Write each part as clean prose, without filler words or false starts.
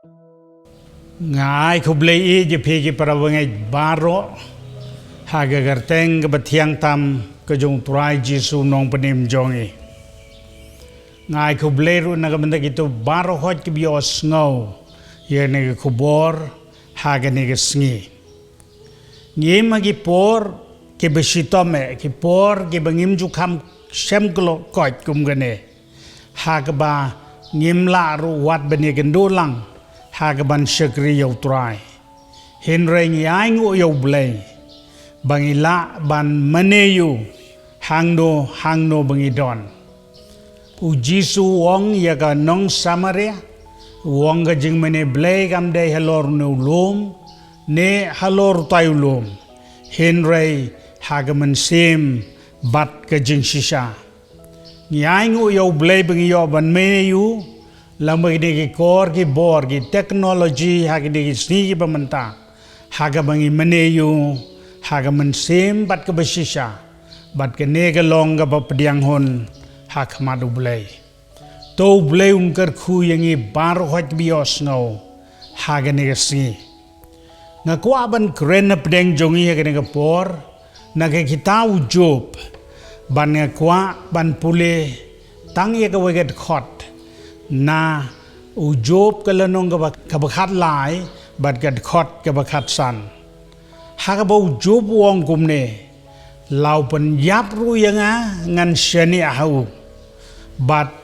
Ngai kublei je pegi para wengai baro haga garteng ke betiang tam ke jong turai Jisu nong penim jongi. Ngai kublei ru naga benda gitu baro hot ke iohsngew ye nege kubor haga nege sngi. Ngi magi por ke besitome ke por ke bangim jukam sem klo koit kum gane haga ba ngim la ru wat bene gendolang hagaban syakri yau turai. Henry ngiai ngu yau blei. Bangila ban meneyu hangno bangidon. Ujisu wong yaga nong samaria. Wong ga jing mene blei gam de halor neulum. Ne halor tayulum. Henry hagaman sim bat ga jing sisa. Ngiai ngu yau blei bangiyo ban meneyu. Lama gini ki kor ki bor ki teknologi hagi di sini pementa haga bangi meneyu haga mensim bat ke besisa bat ke nega long ga pediang hon hak madu blei to blei ungker khu yangi baru hot iohsngew haga nega sini ngakwa ban keren pedeng jongi haga nega por naga kita ujub ban ngakwa ban pule tang ya ga weget khot na ujob kalanong kabakat lai bat gad khot kabakat san hakaba ujob wong kumne lau pen yap ru yanga ngan shani ahau bat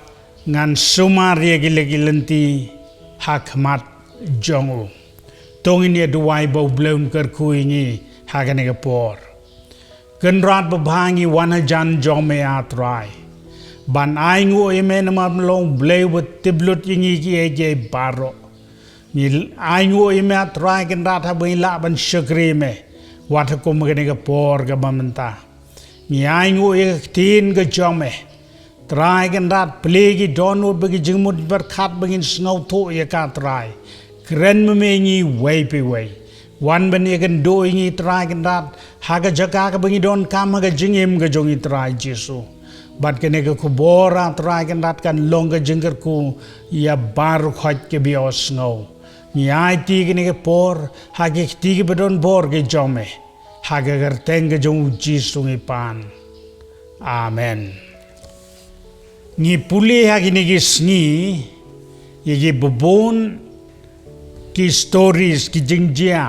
ngan sumari gilenti hakmat jongu tongin ya duai bau blem kerku ini hagane kapor kenrat bebangi wana jan jong me atrai ban ai ngu eme nama long bleu betiblut ingi ki eje baro ni ai ngu eme atrai kan rata bela ban syakri me wata ko magane ka por ga bamenta ni ai ngu e tin ga jome trai kan rat plegi donut bagi jingmut berkat bangin sngaw tho ya ka trai kren me ni wei pe wei wan ban ye kan do ingi trai kan rat haga jaga ka bangi don kam ga jingim ga jongi trai Jisu bat kene ke kubora trai kan rat kan long ke jengker ku ya baru khot ke iohsngew ni ai ti kene ke por hage ti ke bedon bor ke jome hage gerteng ke jong Jisu ngi pan amen ni puli hage ni ke sngi ye bobon ki stories ki jingjia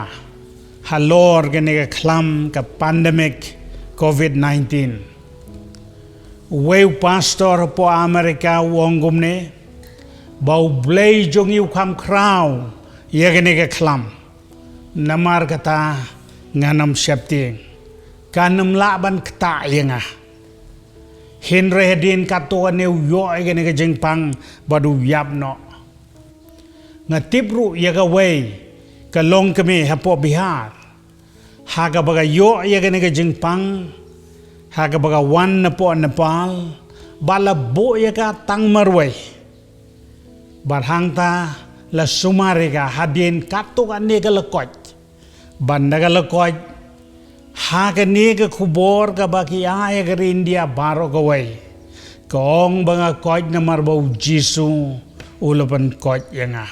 halor kene ke klam ke pandemic COVID-19 Weu pastor po Amerika wong gumne bau blei jong yu kam kraw yegene ke klam namar kata nganam septing kanam laban kta yenga Henry hedin kato ne yo yegene ke jengpang badu yapno ngatipru yega wei ke long keme hapo bihar haga baga yo yegene ke jengpang haga baga wan napo Nepal bala bo ya ka tang marwai barhangta la sumare ka hadin kato ka ne ka lekoj banda ka lekoj haga ne ka kubor ka baki ay ka India baro ka wai kong banga koj na marbaw Jisu ulapan koj yanga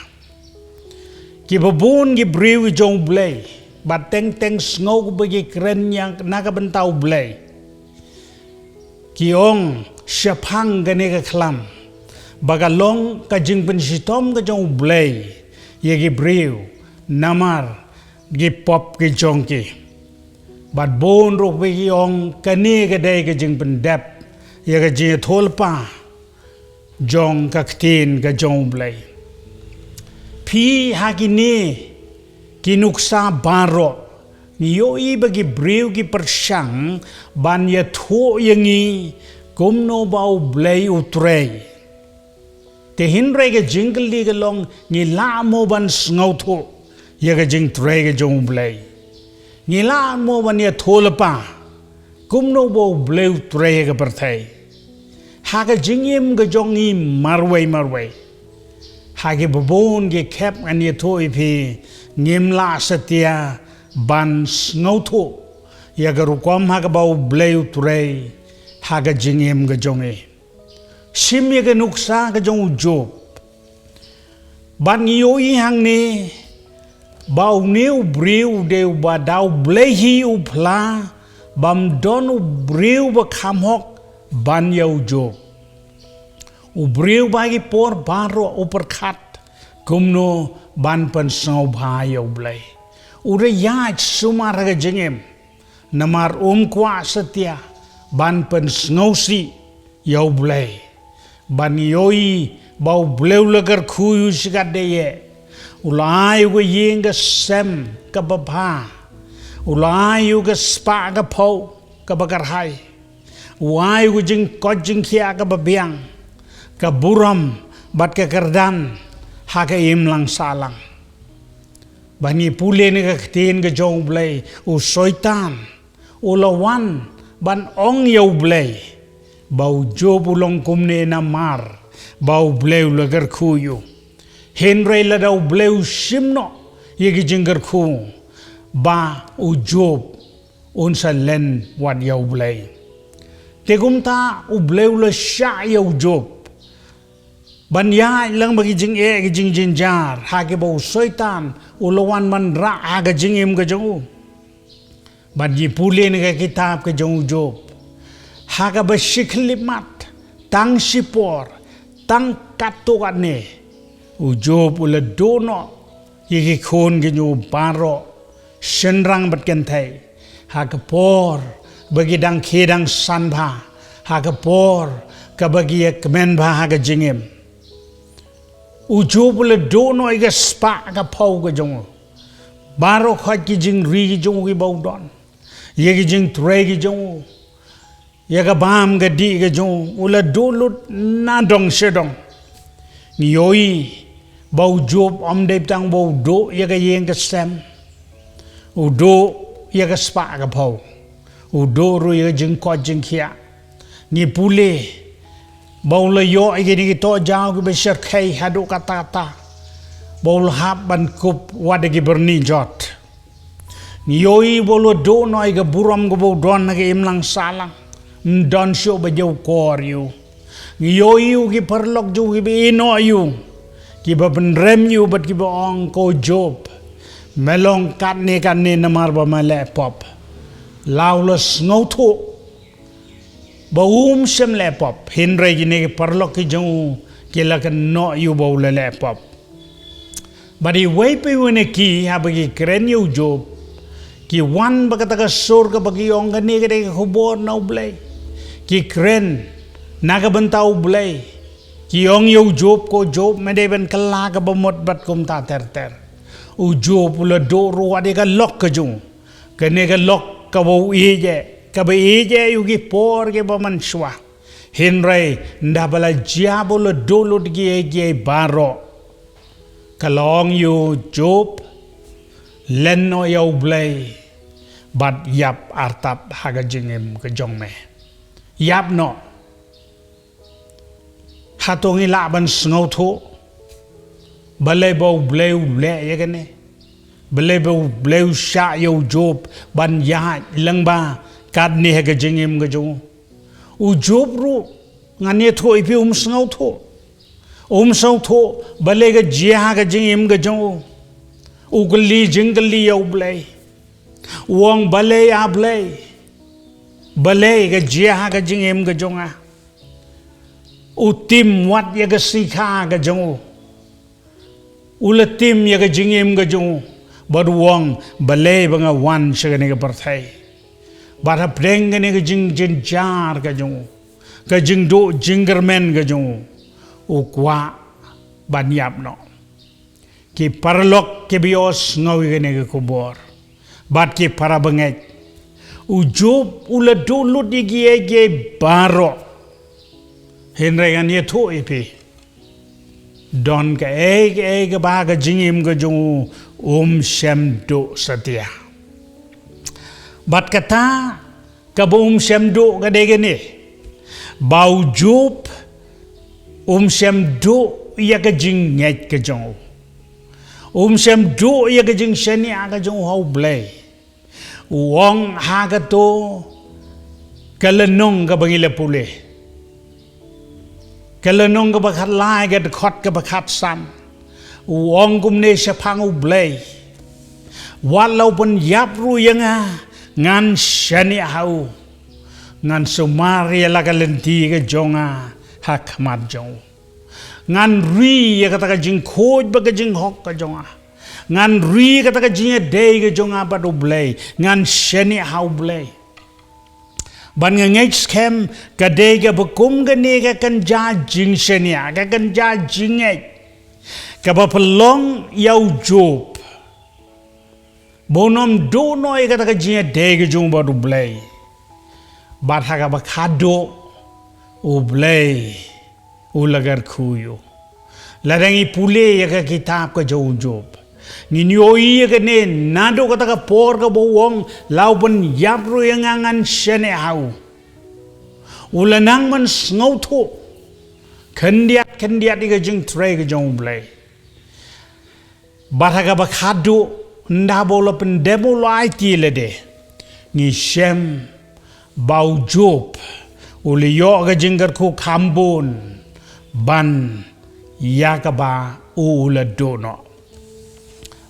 ki babun ki briw jong blei bat teng sngaw bagi kren yang nakabentaw blei kiong syapang gane ka klam bagalong ka jing pensitom ka jong blei ye gi briw namar gi pop ki jongki bat bon ro pe kiong kane ka dai ka jing pendep ye ka jing tholpa jong ka ktin ka jong blei pi hakini kinuksa baro Niyo bagi briw ki persyang ban ya tho yangi kumno bau blei utrei te hinre ke jingkel di gelong ni la mo ban sngaw tho ya ke jing trei ke jong blei ni la mo ban ya tho lepa kumno bau blei utrei ke perthai ha ke jingim ke jongi marwei ha ke babon ke kep an ya tho ipi ngimla setia ban sngaw tho ya garukom haga bau bleu turei haga jingim ga jonge sim ya ga nuksa ga jong job ban yoi hang ni bau niu briu deu ba dau blehi u pla bam don u briu ba kham hok ban yau Job u briu bagi por baro u perkhat kumno ban pynshong bha yau blei u re yaj sumar ga jingem namar kwa setia ban pynshong si yau blei ban yoi bau bleu lagar khuyu sikadeye ulai uga yenga sem ka bapa ulai uga spa ka pau ka bakarhai ulai uga jing kojing kia ka babiang ka buram bat ka kerdan haka imlang salang bani pule ni ka ktin ka jong blei u soitan u lawan ban ong yau blei bau Job ulong kumne na mar bau bleu lagar khuyu Henry la dau bleu simno yegi jinggar khu ba u Job unsa len wat yau blei tegumta u bleu la sha yau Job ban ya lang bagi jing gi jing jinjar ha ke bau soitan u lawan man ra aga jingim ga jong ban yi pule ni ga kitab ke jong Job ha ga ba shiklimat tang sipor tang katokan ne u Job ula dono yiki khon ge nyu baro senrang bat ken thai ha ka por bagi dang khedang san bha ha ka por ka bagi kmen bha ha ka jingem u Job ula dono iga spa ka phau ga jong baro khat ki jing ri gi jong gi bau don yegi jing tre gi jong yaga bam ga di ga jong ula dolut na dong sedong yoi bau Job om dep tang bau do yaga yeng ka sem u do yaga spa ga phau u do ru yaga jing ko jing khia ni pule bau la yo ige ni to jaw ge besar khai hadu kata ta bau hab ban kup wade gi berni jot ni yoi bolo do no ige buram go bau don ge imlang salang don show ba jau kor yu yoi yu ki perlok ju ki be no yu ki ba rem yu bat ki ba ong ko Job melong kat ne namar ba male pop lawless ngau thu ba sem le pop Henry ji ne perlok ki jong ki la kan no yu ba le pop bari wei pe wene ki ha ba ki kren yu Job ki wan ba ka ta sur ka ba ki ong ka ne ka khobor na blai ki kren naga bentau blai ki ong yu Job ko Job mede ben kala ka bamot bat kum ta ter u Job ula do ro ade ka lok ka jung ka ne ka lok ka bo ije ka ba ije yu ki por ke ba man shwa Henry ndabala jiabo la do lo ge baro kalong yu Job len no yu blai bat yap artap haga jingem ka jong me yap no hatongi la ban sngow tho balai bau bleu le yegane balai bau bleu sha yo Job ban ya langba kad ne ga jingim ga jo u Job ru ngane tho ipi sngow tho balai ga jia ga jingim ga jo u gli jingli yo blai wong balai a blai balai ga jia ga jingim ga jonga utim wat ya ga sikha ga jongu ulatim ya ga jingim ga jongu badwang balai banga wan shagane ga parthai bara preng ne ga jing jar ga jongu ga jing do jinggermen ga jongu u kwa banyap no ki parlok ke bios ngawi ga ne ga kubor bat ki para bangek u Job ula dulu digi baro Henry gan ye tho ipi don ka ege ba ga jingim ga jung shem do satya bat kata ka shem do ga dege ni bau Job shem do ya ga Jingngeit ga jung shem do ya ga jing shani ga jung hau blai wong haga to kalenong ka bangila pule kalenong ka bakhat lai ka khot ka bakhat sam uong kumne sepang ublay walaupun yapru yang ngan shani hau ngan sumari lagalenti ke jonga hakmat jong ngan ri ya kata ka jing khoj ba ka jing hok ka jonga ngan ri kata ka jing day ke jonga ba ublay ngan shani hau blay ban ngei scam ka day ka bukum ka ne ka kan ja jing shani ka kan ja jingngeit ka ba pelong yau job bonom do noi kata ka jing day ke jong ba ublay bat ha ka ba khado ublay ulagar khuyo larangi pule ya ka kitab ka job Ninyoyi ka ne nado kata ka por ka bawang laupun yapro yang angan shane hau ulanang man snauto kendiat ika jing tray ka jong blay bataga bakado ndabo lo pendemo lo aiti lede ni shem bau job uliyo ka jinggar ku kambon ban yakaba ula dono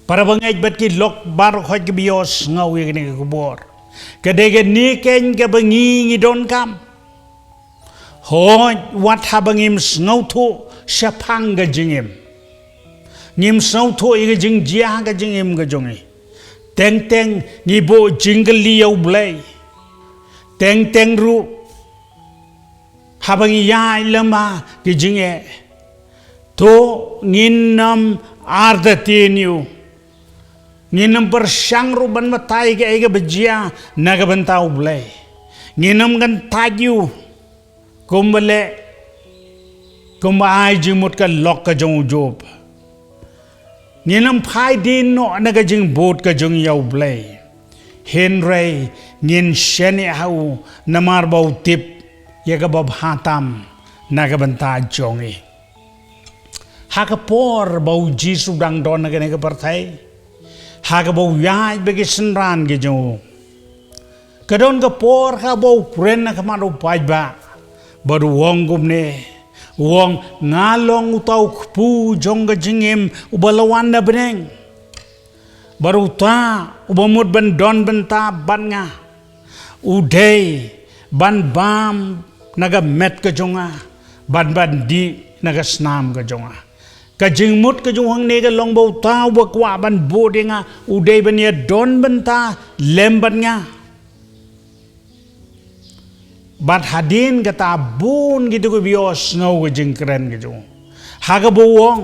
para bangaj bat ki lok bar khoj ki iohsngew ye ni kubor kadege ni ken ka bangi ngi don kam hoj wat ha bangim sngew thu shapang ga jingim ngim sngew thu ye jing jia ga jingim ga jongi teng teng ni bo jingli yau blay teng teng ru ha bangi ya lama ki jinge to nginam arda teniu nginam persang ruban matai ke ega bejia naga bentau blay nginam kan taju kumbale kumbai jimut ka lok ka jong job nginam phai din no naga jing bot ka jong yau blay henry ngin shani hau namar bau tip ya ka bab hatam naga benta jongi hakapor bau jisu dang don naga naga partai haga bau yai bagi senran ke jong kadon ka por ka bau pren na kamaro pajba baru wong gumne wong ngalong utau kpu jong ka jingim ubalawan na beneng baru ta ubamut ban don benta ban nga udai ban bam naga met ka jonga ban ban di naga snam ka jonga ka jingmut ka jong hang ne ka long bau tau ba kwa ban bo de nga udai ban ya don ban ta lem ban nga bat hadin ka ta bun gitu ko iohsngew ka jingkren ka jong ha ka bo wong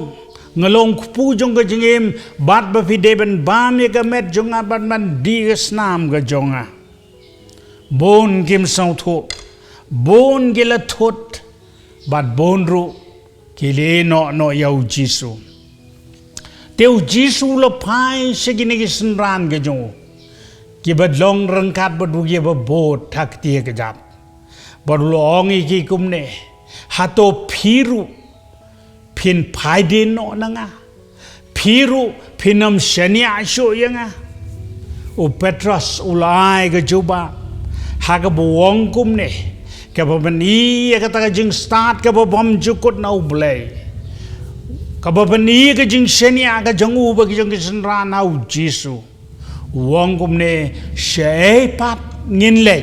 ngalong pu jong ka jingim bat ba fide ban bam ya ka met jonga ban ban di ka snam ka jonga bon kim sang tho bon gila thot bat bon ru kile no yau jisu teu jisu lo pai segini ki senran ke jong ki badlong rengkat badu ye ba bot thak tie ke jap badu long ki kumne hato phiru phin phai din no nanga phiru phinam shania sho yanga u petros ulai ke juba haga buong kumne kababani kata ka jing start kababam jukut na ublay kababani ka jing shenia ka jangu ba ki jing senra na jisu wong kumne shepat nginle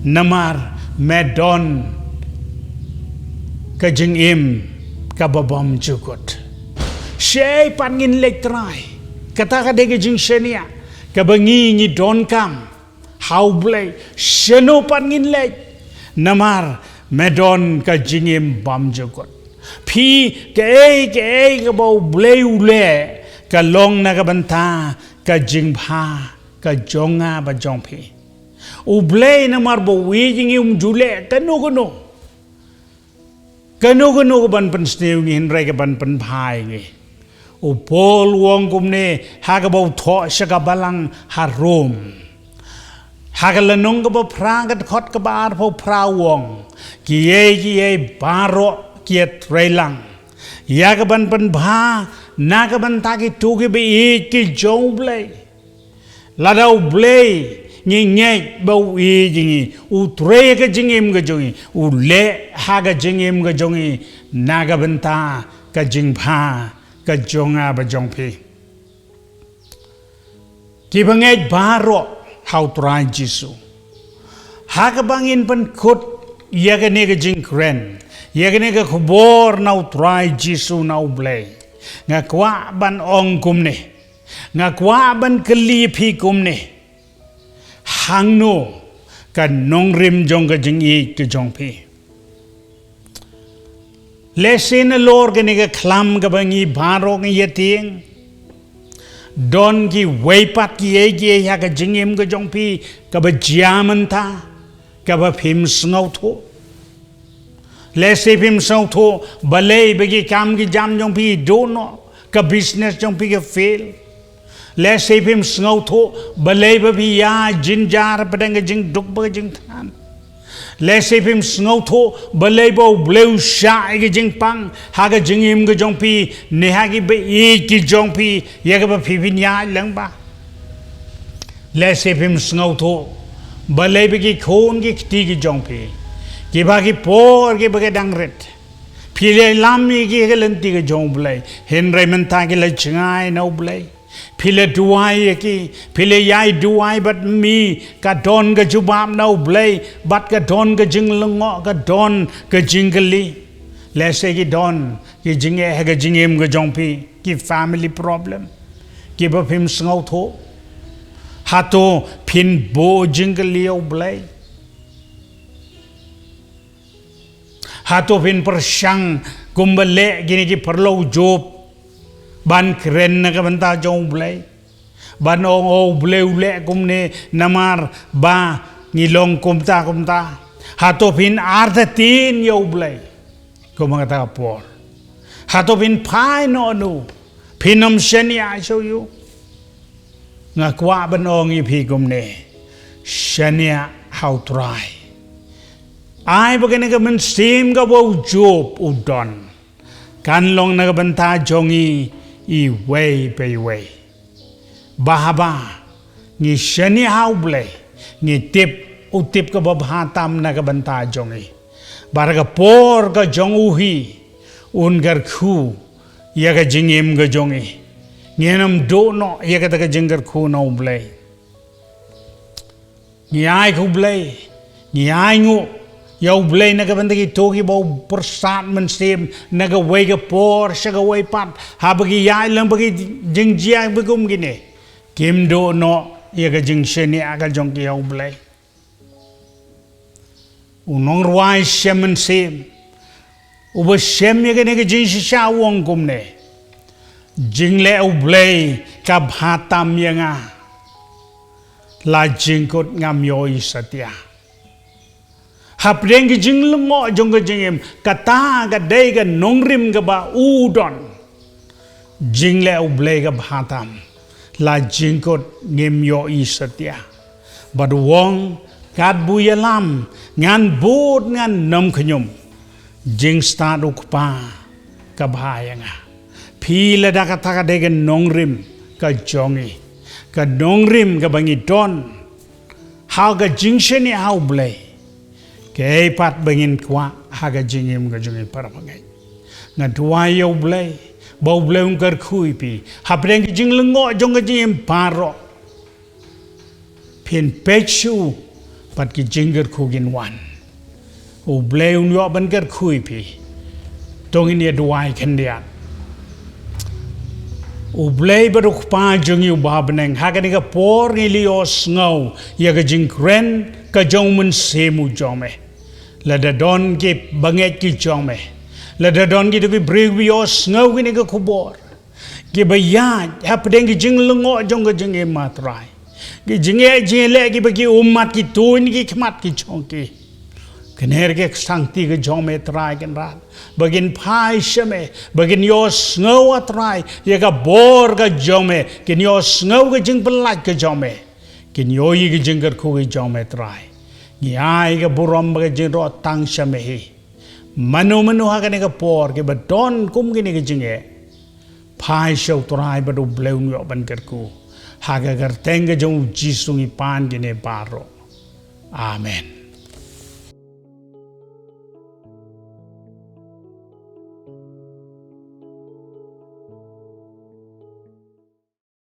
namar medon ka jing im kababam jukut shepat nginle try kata ka de ka jing shenia kabangi ni don kam how blay sheno pan nginle namar medon ka jingim bam jokot phi ke ka bau blay ule ka long na ka banta ka jingpha ka jonga ba jong phi u blay namar bo wi jingim jule kanu ban pan sneu ngi henrai ka ban pan phai ngi u pol wong kumne ha ka bau tho shaka balang harom hagala nong ba prangat khot ka bar pho prawong kiye baro kiet relang ya ka ban ban bha na ka ban ta ki tu ki be ki jong blay la dau blay ngin bau e jingi u tre ka jingim ga jongi u le ha ga jingim ga jongi na ka ban ta ka jing bha ka jonga ba jong pi ki bangai baro how try jisu ha ka bangin pan khut ya ka ne ka jingkren ya ka ne ka khobor nau try jisu nau blai nga kwa ban ong kum ne nga kwa ban kali phi kum ne hang no ka nongrim jong ka jingngeit ka jong pi lesin lor ka ne ka khlam ka bangi baro ka yating don ki weipat ki ye ya ka jingim ka jong pi ka ba jaman ta ka ba phim snau tho lesi phim snau tho balei bagi kam ki jam jong pi do no ka business jong pi ka fail lesi phim snau tho balei ba bi ya jin jar padang ka jing duk ba jing than lesi phim snau tho balei bo bleu sha ki jing pang ha ka jingim ka jong pi ne ha ki ba e ki jong pi ya ka ba phi bin ya lang ba lesi phim snau tho balai bagi khon ki khti ki jong pi ki ba ki por ki ba dang ret phile lam ki ke lenti ki jong blai hen raiman ta ki la chngai no blai phile duai ki phile yai duai bat mi ka don ka jubam no blai bat ka don ka jing lengo ka don ka jingli lese ki don ki jinge ha ka jingem ka jong pi ki family problem ki ba phim snau tho hato pin bo jinglio blai hato pin pynshong kumbale gini ki perlo job ban kren na ka banta jong blai ban ong o bleu le kumne namar ba ngilong kumta hato pin artha tin yo blai ko mga ta por hato pin pai no nu pinom shenia show you nga kwa ban ong i phi kum ne shania how try ai bagane ka man sim ka bo job udon kan long na ka banta jongi i way pe way bahaba ni shania how blay ni tip utip ka ba bhatam na ka banta jongi baraga por ka jong uhi un gar khu ya ka jingim ka jongi ngenam do no ya ka ta jingar khu no blai ni ai khu blai ni ai ngu yau blai na ka banda ki toki bau persat men sim na ka wai ka por sha ka wai pat ha bagi yai lang bagi jing jia begum gini kim do no ya ka jing sheni aga jong ki yau blai unong ruai shem men sim uba shem ya ka ne ka jing sha wong kum ne jing le u blai ka bhatam ya nga la jing kot ngam yo i satya hapdeng ki jing lengo jong ka jingem kata ka dei ka nongrim ka ba udon jing le u blai ka bhatam la jing kot ngem yo i satya bad wong kat bu yalam ngan bot ngan nam khnyum jing sta uk pa ka bhayanga phila da ka ta ka dei ka nongrim ka jongi ka nongrim ka bangi don how ka jing sheni how blai kay pat bangin kwa haga jingim ga jungi parapangai nga duayo blai bau blai ungkar khui pi hapdeng ki jing lengo jong ga jingim paro pin pechu pat ki jingar khugin wan u blai un yo ban gar khui pi tongin ye duai khandia u blai baruk pa jungi u babneng haga ni ga por ni iohsngew ya ga jingkren ka jong mun semu jome la da don ki banget ki jome la da don ki to ki brew iohsngew ki ne ka khubor ki baya hapdeng ki jing lengo jong ka jing e matrai ki jinge jele ki bagi ummat ki tun ki khmat ki jong ki kner ke sangti ke jome trai kan rat bagin phai shame bagin iohsngew atrai ye ka bor ka jome ki iohsngew ka jing pelak ka jome ki yoyi ki jingar khu ki jome trai ni ai ka burom ka jing ro tang shame hi manu ha ka ne ka por ke badon kum ki ne ka jinge phai show trai badu bleu yo ban kar ku ha ga gar teng ka jong jisung i pan ki ne baro amen